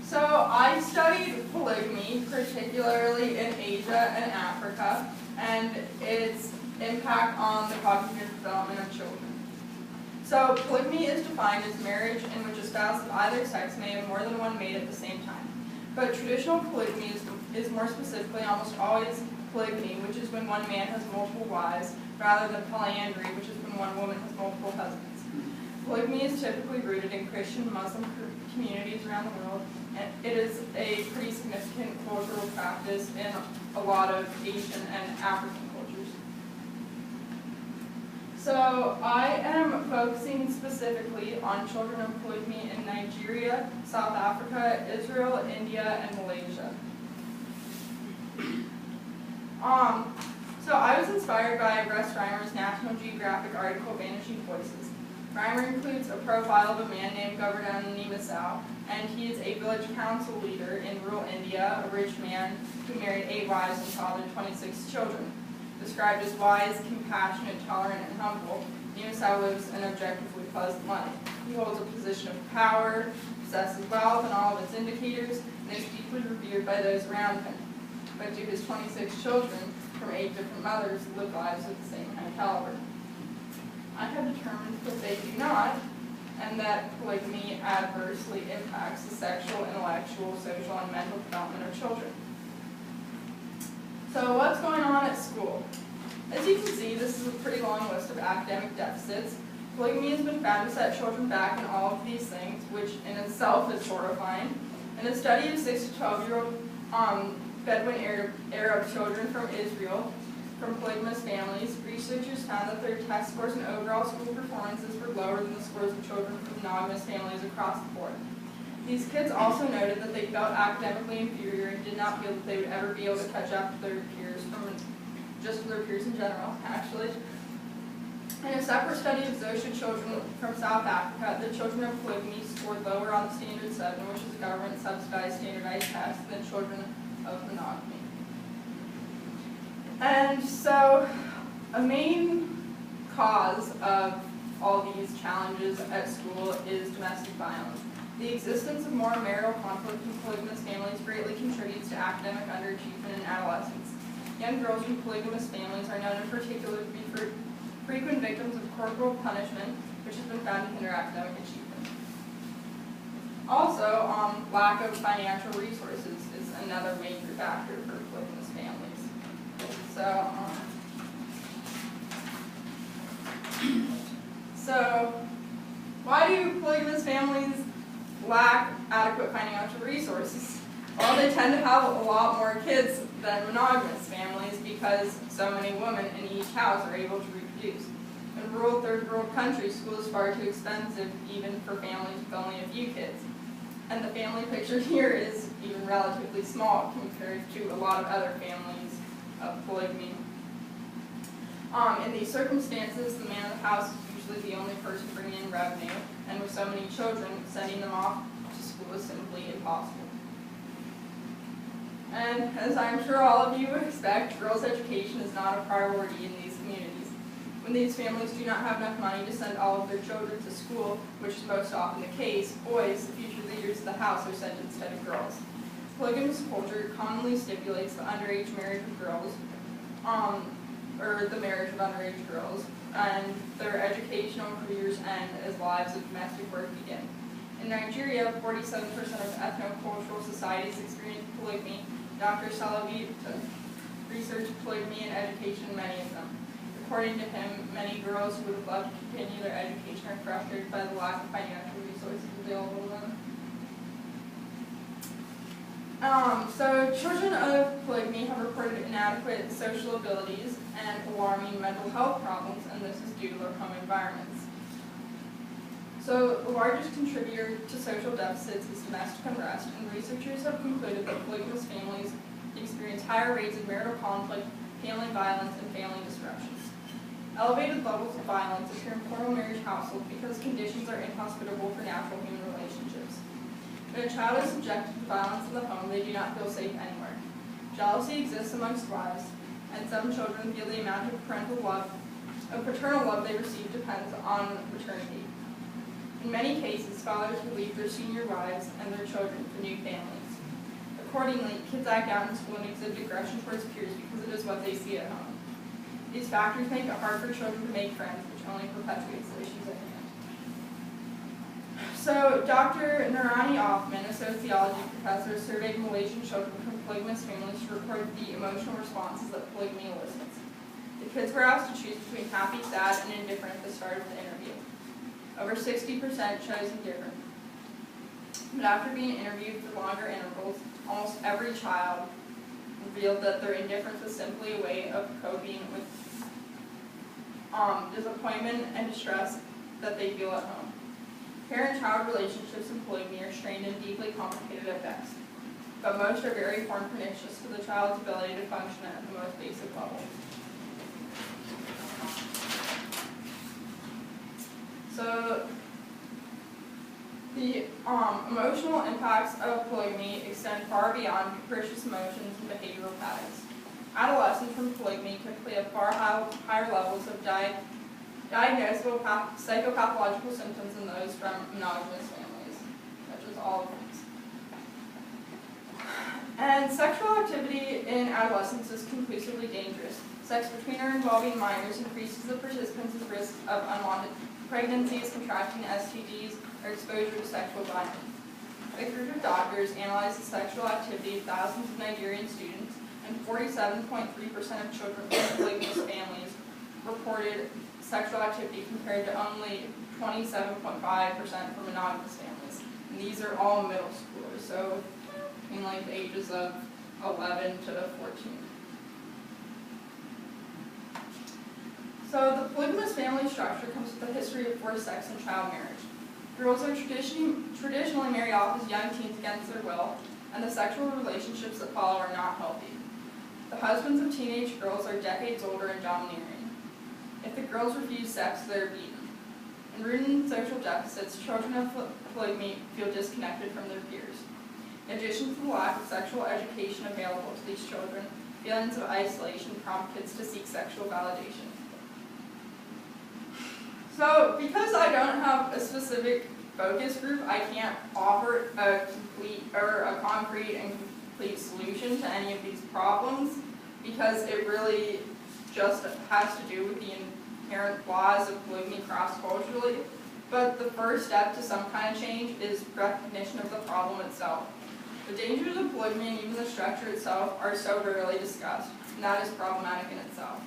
So I studied polygamy, particularly in Asia and Africa, and its impact on the cognitive development of children. So polygamy is defined as marriage in which a spouse of either sex may have more than one mate at the same time. But traditional polygamy is more specifically almost always polygamy, which is when one man has multiple wives, rather than polyandry, which is when one woman has multiple husbands. Polygamy is typically rooted in Christian Muslim communities around the world, and it is a pretty significant cultural practice in a lot of Asian and African cultures. So I am focusing specifically on children of polygamy in Nigeria, South Africa, Israel, India, and Malaysia. So I was inspired by Russ Reimer's National Geographic article, Vanishing Voices. Reimer includes a profile of a man named Govardhan Nimisau, and he is a village council leader in rural India, a rich man who married 8 wives and fathered 26 children. Described as wise, compassionate, tolerant, and humble, Nimisau lives an objectively pleasant life. He holds a position of power, possesses wealth and all of its indicators, and is deeply revered by those around him. But do his 26 children from 8 different mothers live lives of the same high caliber? I have determined that they do not, and that polygamy adversely impacts the sexual, intellectual, social, and mental development of children. So what's going on at school? As you can see, this is a pretty long list of academic deficits. Polygamy has been found to set children back in all of these things, which in itself is horrifying. In a study of 6 to 12-year-old Bedouin Arab children from Israel, from polygamous families, researchers found that their test scores and overall school performances were lower than the scores of children from monogamous families across the board. These kids also noted that they felt academically inferior and did not feel that they would ever be able to catch up to their peers, just their peers in general, actually. In a separate study of Xhosa children from South Africa, the children of polygamy scored lower on the Standard 7, which is a government-subsidized standardized test, than children of monogamy. And so, a main cause of all these challenges at school is domestic violence. The existence of more marital conflict in polygamous families greatly contributes to academic underachievement in adolescence. Young girls from polygamous families are known in particular to be frequent victims of corporal punishment, which has been found to hinder academic achievement. Also, lack of financial resources is another major factor for polygamous families. So why do polygamous families lack adequate financial resources? Well, they tend to have a lot more kids than monogamous families because so many women in each house are able to reproduce. In rural third world countries, school is far too expensive even for families with only a few kids. And the family picture here is even relatively small compared to a lot of other families of polygamy. In these circumstances, the man of the house is usually the only person bringing in revenue, and with so many children, sending them off to school is simply impossible. And as I'm sure all of you would expect, girls' education is not a priority in these communities. When these families do not have enough money to send all of their children to school, which is most often the case, boys, the future leaders of the house, are sent instead of girls. Polygamous culture commonly stipulates the underage marriage of girls, or the marriage of underage girls, and their educational careers end as lives of domestic work begin. In Nigeria, 47% of ethnocultural societies experience polygamy. Dr. Salavita researched polygamy and education in many of them. According to him, many girls who would have loved to continue their education are frustrated by the lack of financial resources available to them. So children of polygamy have reported inadequate social abilities and alarming mental health problems, and this is due to their home environments. So the largest contributor to social deficits is domestic unrest, and researchers have concluded that polygamous families experience higher rates of marital conflict, family violence, and family disruptions. Elevated levels of violence appear in plural marriage households because conditions are inhospitable for natural human relationships. When a child is subjected to violence in the home, they do not feel safe anywhere. Jealousy exists amongst wives, and some children feel the amount of paternal love they receive depends on paternity. In many cases, fathers would leave their senior wives and their children for new families. Accordingly, kids act out in school and exhibit aggression towards peers because it is what they see at home. These factors make it hard for children to make friends, which only perpetuates the issues at hand. So, Dr. Nurani Othman, a sociology professor, surveyed Malaysian children from polygamous families to record the emotional responses that polygamy elicits. The kids were asked to choose between happy, sad, and indifferent at the start of the interview. Over 60% chose indifferent. But after being interviewed for longer intervals, almost every child revealed that their indifference was simply a way of coping with disappointment and distress that they feel at home. Parent-child relationships in polygamy are strained and deeply complicated at best, but most are very foreign pernicious to the child's ability to function at the most basic level. So, the emotional impacts of polygamy extend far beyond capricious emotions and behavioral patterns. Adolescents from polygamy typically have far higher levels of diagnosable psychopathological symptoms than those from monogamous families, such as all of these. And sexual activity in adolescence is conclusively dangerous. Sex between or involving minors increases the participants' risk of unwanted pregnancies, contracting STDs, or exposure to sexual violence. A group of doctors analyzed the sexual activity of thousands of Nigerian students, and 47.3% of children from polygamous families reported sexual activity compared to only 27.5% for monogamous families. And these are all middle schoolers, so between like the ages of 11 to 14. So the polygamous family structure comes with a history of forced sex and child marriage. Girls are traditionally married off as young teens against their will, and the sexual relationships that follow are not healthy. The husbands of teenage girls are decades older and domineering. If the girls refuse sex, they are beaten. And rooted in social deficits, children of polygamy feel disconnected from their peers. In addition to the lack of sexual education available to these children, feelings of isolation prompt kids to seek sexual validation. So, because I don't have a specific focus group, I can't offer a concrete and complete solution to any of these problems, because it really just has to do with the inherent flaws of polygamy cross-culturally. But the first step to some kind of change is recognition of the problem itself. The dangers of polygamy and even the structure itself are so rarely discussed, and that is problematic in itself.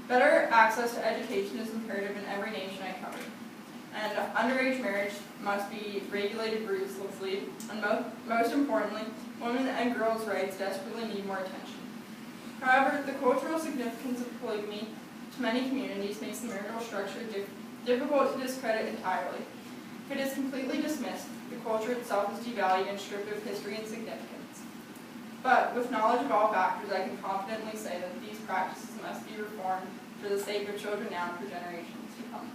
Better access to education is imperative in every nation I cover. And underage marriage must be regulated ruthlessly, and most importantly, women and girls' rights desperately need more attention. However, the cultural significance of polygamy to many communities makes the marital structure difficult to discredit entirely. If it is completely dismissed, the culture itself is devalued and stripped of history and significance. But with knowledge of all factors, I can confidently say that these practices must be reformed for the sake of children now and for generations to come.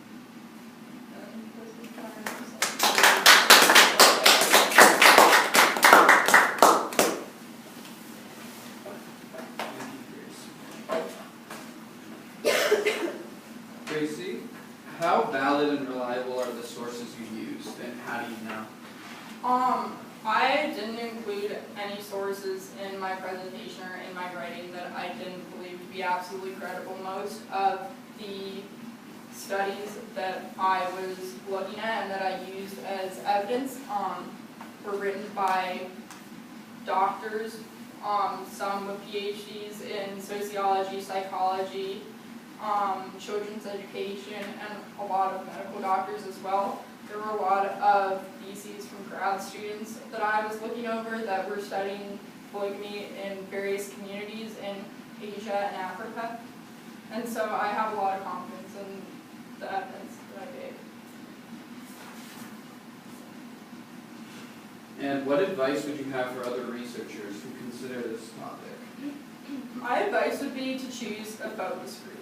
Tracy, how valid and reliable are the sources you used, and how do you know? I didn't include any sources in my presentation or in my writing that I didn't believe to be absolutely credible. Most of the studies that I was looking at and that I used as evidence were written by doctors, some with PhDs in sociology, psychology, children's education, and a lot of medical doctors as well. There were a lot of theses from grad students that I was looking over that were studying polygamy in various communities in Asia and Africa. And so I have a lot of confidence in the evidence that I gave. And what advice would you have for other researchers who consider this topic? My advice would be to choose a focus group.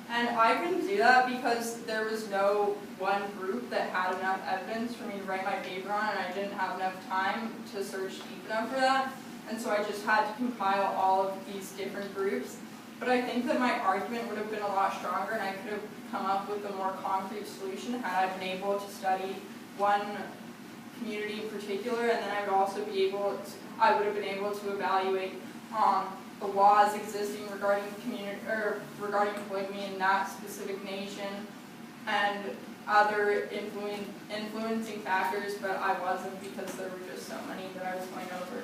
And I couldn't do that because there was no one group that had enough evidence for me to write my paper on, and I didn't have enough time to search deep enough for that. And so I just had to compile all of these different groups. But I think that my argument would have been a lot stronger, and I could have come up with a more concrete solution had I been able to study one community in particular, and then I would also be able to, I would have been able to evaluate the laws existing regarding regarding polygamy in that specific nation and other influencing factors, but I wasn't because there were just so many that I was going over.